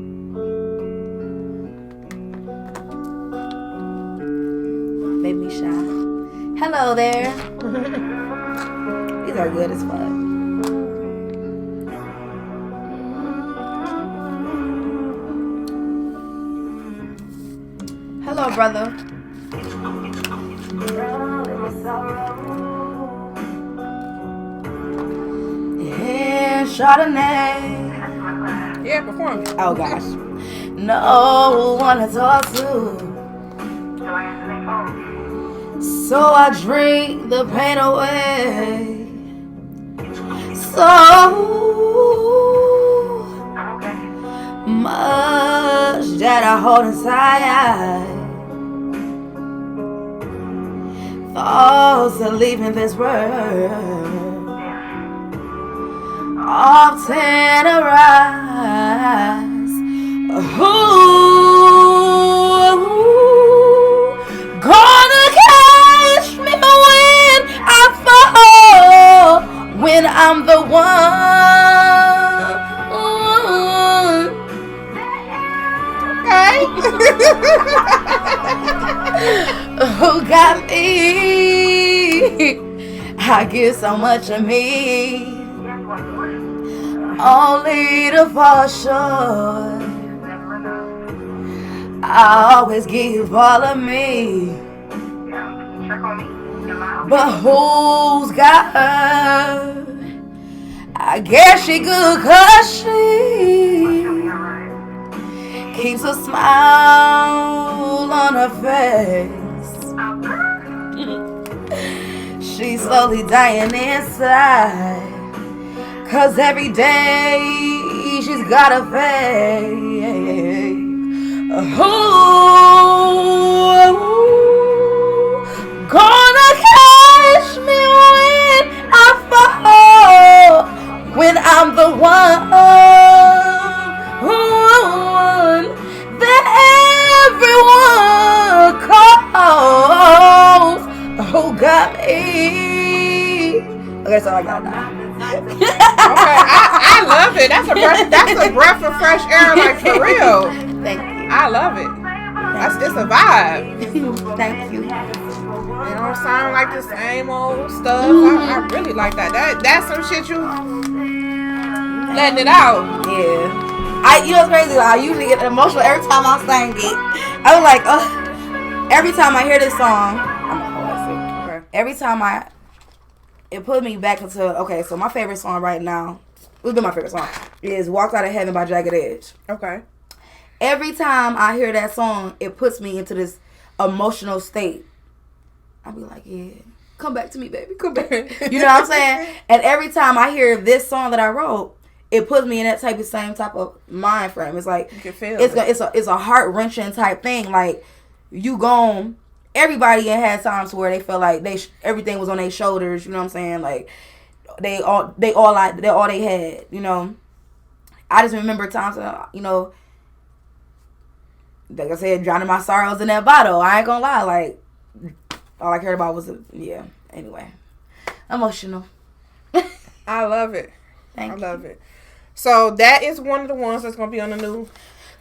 [SPEAKER 3] Made me shy. Hello there. These are good as fuck. Hello, brother. And Chardonnay.
[SPEAKER 2] Yeah, perform.
[SPEAKER 3] Oh gosh. No one to talk to. So I drink the pain away. So much that I hold inside. Thoughts of leaving this world often arise. Gonna catch me when I fall, when I'm the one.
[SPEAKER 2] Okay.
[SPEAKER 3] Who got me? I give so much of me, only to fall short. I always give all of me, but who's got her? I guess she good 'cause she keeps a smile on her face. She's slowly dying inside, 'cause every day she's gotta fake. Gonna catch me when I fall, when I'm the one that everyone calls. Who got me? Okay, so I got that.
[SPEAKER 2] Okay, I love it. That's a breath of fresh air, like for real.
[SPEAKER 3] Thank you.
[SPEAKER 2] I love it. It's a vibe.
[SPEAKER 3] Thank you.
[SPEAKER 2] It don't sound like the same old stuff. I really like that. That's some shit you letting it out.
[SPEAKER 3] Yeah. You know what's crazy? I usually get emotional every time I sing it. I was like, every time I hear this song, I'm a classic. Okay. Every time it put me back into, okay, so my favorite song right now, what's been my favorite song, is Walked Out of Heaven by Jagged Edge.
[SPEAKER 2] Okay.
[SPEAKER 3] Every time I hear that song, it puts me into this emotional state. I'll be like, yeah, come back to me, baby, come back. You know what I'm saying? And every time I hear this song that I wrote, it puts me in that same type of mind frame. It's like,
[SPEAKER 2] you can feel
[SPEAKER 3] it's a heart-wrenching type thing. Like, you gone, everybody had times where they felt like everything was on their shoulders, you know what I'm saying? Like, they all they had, you know. I just remember times, you know, like I said, drowning my sorrows in that bottle. I ain't gonna lie, like, all I cared about was, anyway. Emotional.
[SPEAKER 2] I love it.
[SPEAKER 3] Thank you.
[SPEAKER 2] I love it. So, that is one of the ones that's gonna be on the new.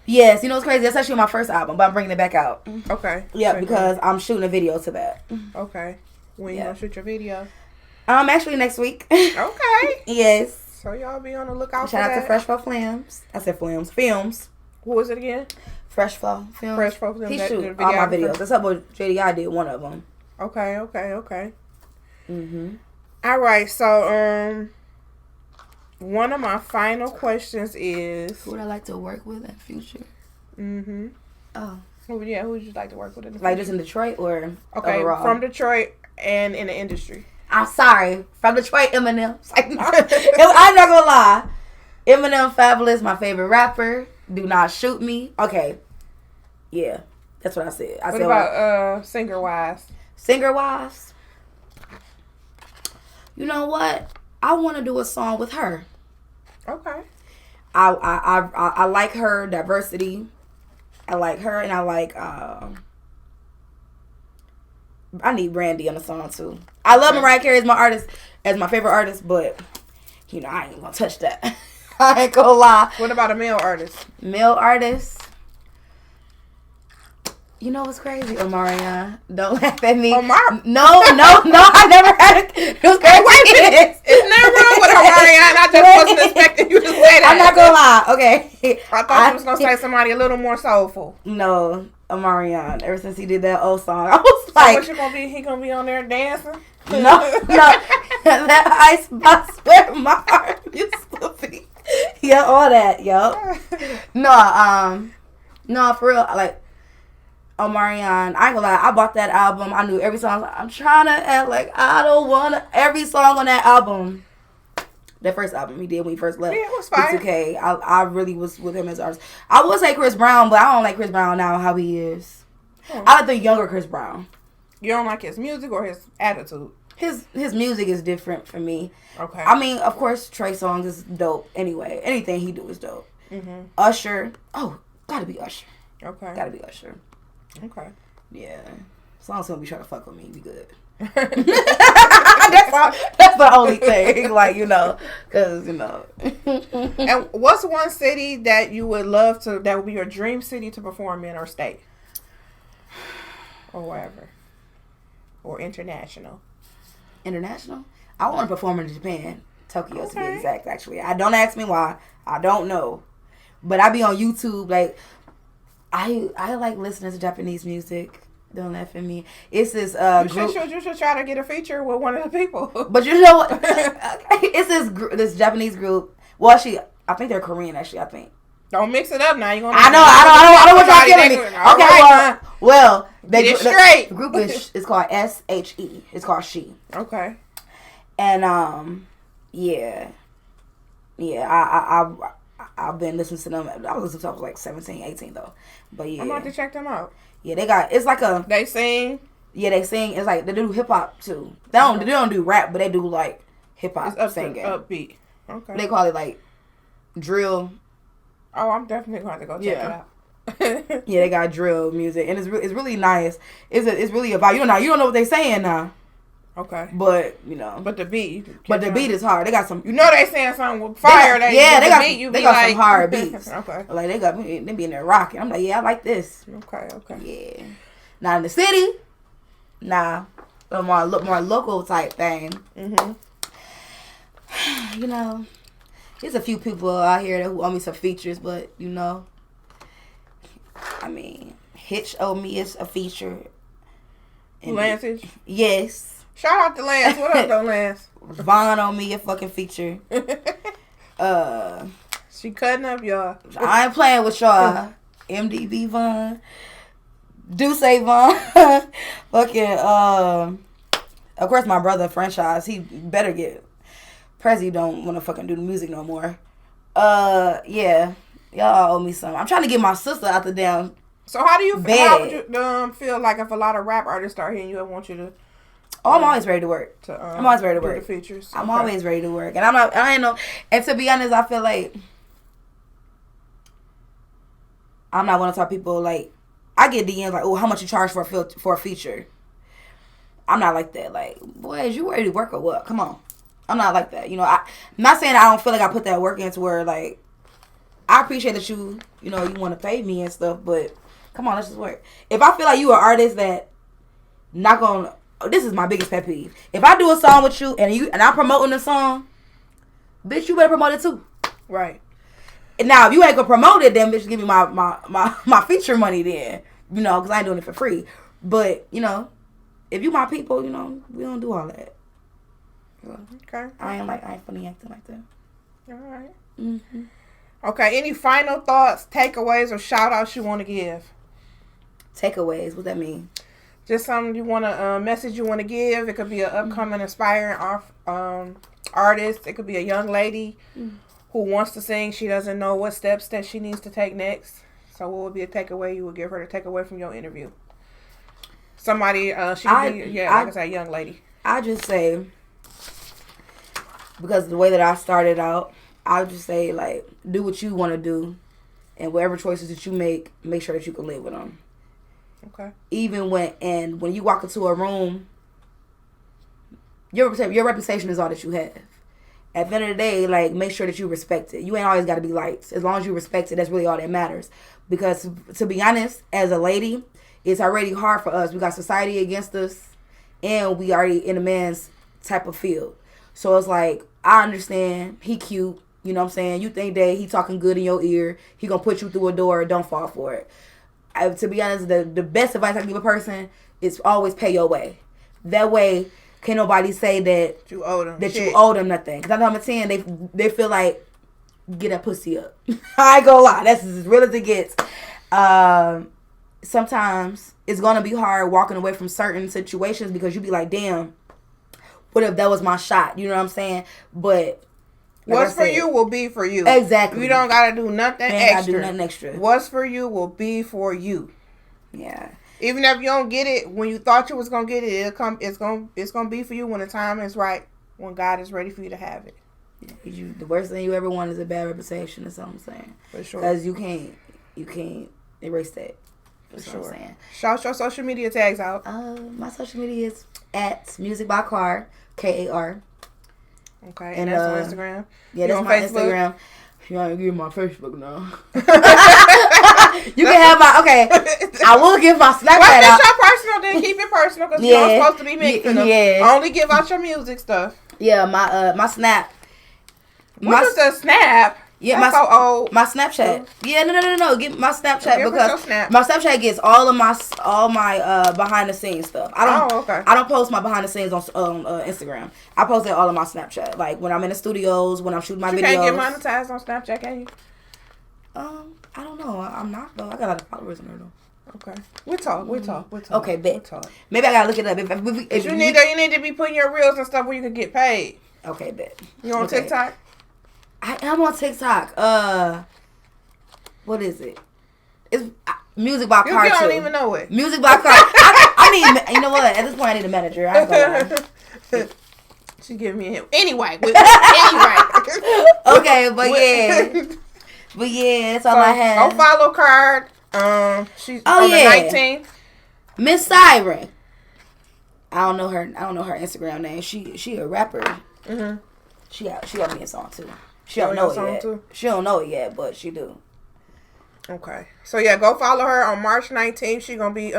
[SPEAKER 3] Yes, you know what's crazy? That's actually my first album, but I'm bringing it back out.
[SPEAKER 2] Okay.
[SPEAKER 3] Yeah, because I'm shooting a video to that.
[SPEAKER 2] Okay. When you gonna shoot your video?
[SPEAKER 3] Actually next week.
[SPEAKER 2] Okay.
[SPEAKER 3] Yes.
[SPEAKER 2] So y'all be on the lookout
[SPEAKER 3] Shout
[SPEAKER 2] for that.
[SPEAKER 3] out to Fresh Flow Films. I said Films.
[SPEAKER 2] Who is it again?
[SPEAKER 3] Fresh Flow Films.
[SPEAKER 2] Fresh Flow Films.
[SPEAKER 3] He shoot all my videos. That's up with JDI did one of them.
[SPEAKER 2] Okay. All right, so one of my final questions is,
[SPEAKER 3] who would I like to work with in future? Oh,
[SPEAKER 2] who would you like to work with in the future?
[SPEAKER 3] like just in Detroit or
[SPEAKER 2] okay,
[SPEAKER 3] overall?
[SPEAKER 2] From Detroit and in the industry.
[SPEAKER 3] I'm sorry, from Detroit, Eminem. Like, I'm not gonna lie, Eminem, Fabulous, my favorite rapper. Do not shoot me. Okay, yeah, that's what I said.
[SPEAKER 2] What about singer wise?
[SPEAKER 3] Singer wise, you know what? I want to do a song with her.
[SPEAKER 2] Okay.
[SPEAKER 3] I like her diversity. I like her, and I like I need Brandy on the song too. I love Mariah Carey as my favorite artist, but you know I ain't gonna touch that. I ain't gonna lie.
[SPEAKER 2] What about a male artist?
[SPEAKER 3] Male artist. You know what's crazy, Omarion? Don't laugh at me.
[SPEAKER 2] Omar?
[SPEAKER 3] No, I never had it. It was crazy.
[SPEAKER 2] Wait a minute. It's never wrong with Omarion. I just wasn't expecting you to say that.
[SPEAKER 3] I'm not gonna lie. Okay.
[SPEAKER 2] I thought you was gonna say somebody a little more soulful.
[SPEAKER 3] No, Omarion. Ever since he did that old song, I was like,
[SPEAKER 2] so what you gonna be? He gonna be on there dancing?
[SPEAKER 3] No. That icebox where my heart used to be. Yeah, all that, yo. No, for real, like, Omarion, I ain't gonna lie, I bought that album, I knew every song, I'm trying to act like I don't wanna, every song on that album, that first album he did when he first left,
[SPEAKER 2] yeah, it was fine.
[SPEAKER 3] A.K.A. I really was with him as an artist. I would say Chris Brown, but I don't like Chris Brown now, how he is. I like the younger Chris Brown.
[SPEAKER 2] You don't like his music or his attitude?
[SPEAKER 3] His music is different for me.
[SPEAKER 2] Okay.
[SPEAKER 3] I mean, of course, Trey Songz is dope anyway. Anything he do is dope. Usher. Oh, gotta be Usher.
[SPEAKER 2] Okay.
[SPEAKER 3] Gotta be Usher.
[SPEAKER 2] Okay.
[SPEAKER 3] Yeah. As long as he'll be trying to fuck with me, be good. That's the only thing. Like, you know. Because, you know.
[SPEAKER 2] And what's one city that you would love to, that would be your dream city to perform in or state? Or wherever. Or international.
[SPEAKER 3] International? I want to perform in Japan. Tokyo, to be exact, actually. I don't ask me why. I don't know. But I be on YouTube, like, I like listening to Japanese music. Don't laugh at me. It's this group.
[SPEAKER 2] You should try to get a feature with one of the people.
[SPEAKER 3] But you know what? It's this Japanese group. Well, actually, I think they're Korean, actually, I think.
[SPEAKER 2] Don't mix it up now. You're gonna.
[SPEAKER 3] I don't want y'all killing me. Okay, well,
[SPEAKER 2] get it straight.
[SPEAKER 3] The group is called SHE. It's called She.
[SPEAKER 2] Okay.
[SPEAKER 3] And yeah. I've been listening to them. I was listening to them, I was like 17, 18 though. But yeah,
[SPEAKER 2] I'm about to check them out.
[SPEAKER 3] Yeah, it's like a.
[SPEAKER 2] They sing.
[SPEAKER 3] Yeah, they sing. It's like they do hip hop too. They don't do rap, but they do like hip hop singing.
[SPEAKER 2] Upbeat. Okay.
[SPEAKER 3] They call it like drill.
[SPEAKER 2] Oh, I'm definitely going to go check it out.
[SPEAKER 3] Yeah, they got drill music, and it's really nice. It's really about you don't know what they saying now.
[SPEAKER 2] Okay.
[SPEAKER 3] But you know.
[SPEAKER 2] But the beat.
[SPEAKER 3] But the beat is hard. They got some.
[SPEAKER 2] You know they saying something with fire.
[SPEAKER 3] They got some hard beats. Okay. Like they be in there rocking. I'm like, yeah, I like this.
[SPEAKER 2] Okay.
[SPEAKER 3] Yeah. Now in the city, a more local type thing. You know, there's a few people out here who owe me some features, but you know, I mean, Hitch owe me a feature.
[SPEAKER 2] Lance Hitch?
[SPEAKER 3] Yes.
[SPEAKER 2] Shout out to Lance. What up, though, Lance?
[SPEAKER 3] Vaughn on me a fucking feature.
[SPEAKER 2] She cutting up, y'all.
[SPEAKER 3] I ain't playing with y'all. MDB Vaughn. Duce Vaughn. Fucking, of course, my brother, Franchise, he better get. Prezi don't want to fucking do the music no more. Yeah. Y'all owe me some. I'm trying to get my sister out the damn.
[SPEAKER 2] So how would you feel like if a lot of rap artists start hitting you and want you to?
[SPEAKER 3] Oh, I'm always ready to work. I'm always ready to work.
[SPEAKER 2] The features.
[SPEAKER 3] I'm always ready to work, and I ain't know. And to be honest, I feel like I'm not one of those people like I get DMs like, oh, how much you charge for a feature? I'm not like that. Like, boy, is you ready to work or what? Come on, I'm not like that. You know, I'm not saying I don't feel like I put that work into where like I appreciate that you want to pay me and stuff, but. Come on, let's just work. If I feel like you an artist that not gonna, this is my biggest pet peeve. If I do a song with you and I'm promoting the song, bitch, you better promote it too.
[SPEAKER 2] Right.
[SPEAKER 3] And now if you ain't gonna promote it, then bitch, give me my feature money then. You know, because I ain't doing it for free. But you know, if you my people, you know, we don't do all that. So,
[SPEAKER 2] Okay.
[SPEAKER 3] I ain't funny acting like that.
[SPEAKER 2] All right.
[SPEAKER 3] Mm-hmm.
[SPEAKER 2] Okay. Any final thoughts, takeaways, or shout outs you want to give?
[SPEAKER 3] Takeaways. What that mean?
[SPEAKER 2] Just something you want to message you want to give. It could be an upcoming inspiring artist. It could be a young lady who wants to sing. She doesn't know what steps that she needs to take next. So what would be a takeaway you would give her to take away from your interview? Somebody, she could be, like I said, a young lady.
[SPEAKER 3] I just say, because the way that I started out, I would just say, like, do what you want to do, and whatever choices that you make sure that you can live with them.
[SPEAKER 2] Okay.
[SPEAKER 3] Even when you walk into a room, your reputation is all that you have. At the end of the day, like, make sure that you respect it. You ain't always got to be liked. As long as you respect it, that's really all that matters. Because, to be honest, as a lady, it's already hard for us. We got society against us, and we already in a man's type of field. So it's like, I understand, he cute, you know what I'm saying? You think that he talking good in your ear, he gonna put you through a door, don't fall for it. To be honest, the best advice I can give a person is always pay your way. That way, can't nobody say that
[SPEAKER 2] you owe them
[SPEAKER 3] nothing. Because I'm 10, they feel like, get that pussy up. I ain't gonna lie, that's as real as it gets. Sometimes it's gonna be hard walking away from certain situations because you be like, damn, what if that was my shot? You know what I'm saying? But
[SPEAKER 2] what's for you will be for you.
[SPEAKER 3] Exactly.
[SPEAKER 2] You don't gotta do nothing extra.
[SPEAKER 3] Gotta do nothing extra.
[SPEAKER 2] What's for you will be for you.
[SPEAKER 3] Yeah.
[SPEAKER 2] Even if you don't get it when you thought you was gonna get it, it'll come. It's gonna be for you when the time is right. When God is ready for you to have it.
[SPEAKER 3] Yeah. The worst thing you ever want is a bad reputation. That's what I'm saying.
[SPEAKER 2] For sure.
[SPEAKER 3] Because you can't erase that. That's
[SPEAKER 2] for
[SPEAKER 3] what
[SPEAKER 2] sure.
[SPEAKER 3] I'm saying.
[SPEAKER 2] Shout your social media tags out.
[SPEAKER 3] My social media is at Music by Car, K.A.R.
[SPEAKER 2] Okay, and that's on Instagram.
[SPEAKER 3] Yeah, that's my Instagram. You want to give my Facebook now? You can have my, okay. I will give my Snapchat
[SPEAKER 2] out. It's your personal, then keep it personal because you're not supposed to be mixing them.
[SPEAKER 3] Yeah.
[SPEAKER 2] Only give out your music stuff.
[SPEAKER 3] Yeah, my Snap.
[SPEAKER 2] What is a Snap?
[SPEAKER 3] Yeah,
[SPEAKER 2] that's so old.
[SPEAKER 3] My Snapchat. Yeah, no. Give my Snapchat because
[SPEAKER 2] Snap.
[SPEAKER 3] my Snapchat gets all my behind the scenes stuff. I don't post my behind the scenes on Instagram. I post it all on my Snapchat. Like when I'm in the studios, when I'm shooting my videos.
[SPEAKER 2] You can't get monetized on Snapchat, can you?
[SPEAKER 3] I don't know. I'm not though. I got a lot of followers on there though.
[SPEAKER 2] Okay, we'll talk.
[SPEAKER 3] Okay, bet. Maybe I gotta look it up. If
[SPEAKER 2] you need to be putting your reels and stuff where you can get paid.
[SPEAKER 3] Okay, bet.
[SPEAKER 2] You on TikTok?
[SPEAKER 3] I am on TikTok. What is it? It's Music by Car.
[SPEAKER 2] You don't even know it.
[SPEAKER 3] Music by Car. I mean, you know what? At this point, I need a manager. I ain't gonna lie.
[SPEAKER 2] She giving me a hint. Anyway.
[SPEAKER 3] Okay, but yeah, that's all I have.
[SPEAKER 2] Go follow Card. She's on the 19th.
[SPEAKER 3] Miss Siren. I don't know her Instagram name. She a rapper.
[SPEAKER 2] Mm-hmm.
[SPEAKER 3] She got me a song too. She don't know it yet. Too? She don't know it yet, but she do.
[SPEAKER 2] Okay. So yeah, go follow her on March 19th. She gonna be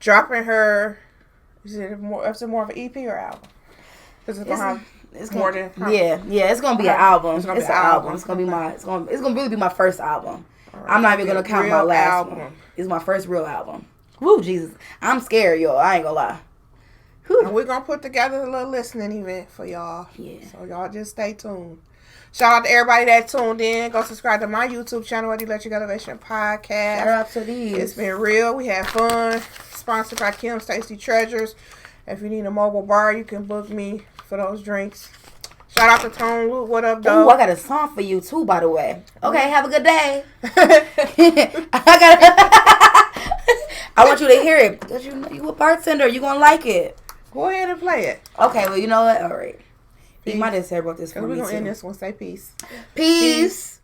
[SPEAKER 2] dropping her. Is it more of an EP or album? Because it's more than
[SPEAKER 3] it's gonna be an album. It's gonna be an album. It's gonna really be my first album. Right. I'm not even gonna count my last one. It's my first real album. Woo, Jesus, I'm scared, y'all. I ain't gonna lie.
[SPEAKER 2] And we're going to put together a little listening event for y'all.
[SPEAKER 3] Yeah.
[SPEAKER 2] So y'all just stay tuned. Shout out to everybody that tuned in. Go subscribe to my YouTube channel, The Electric Elevation Podcast.
[SPEAKER 3] Shout out to these.
[SPEAKER 2] It's been real. We had fun. Sponsored by Kim's Tasty Treasures. If you need a mobile bar, you can book me for those drinks. Shout out to Tone Luke. What up, though?
[SPEAKER 3] Ooh, I got a song for you, too, by the way. Okay, have a good day. I want you to hear it. Because you a bartender. You going to like it.
[SPEAKER 2] Go ahead and play it.
[SPEAKER 3] Okay, well, you know what? All right. You might have said about this for me, too.
[SPEAKER 2] We're going to end this one. Say peace.
[SPEAKER 3] Peace.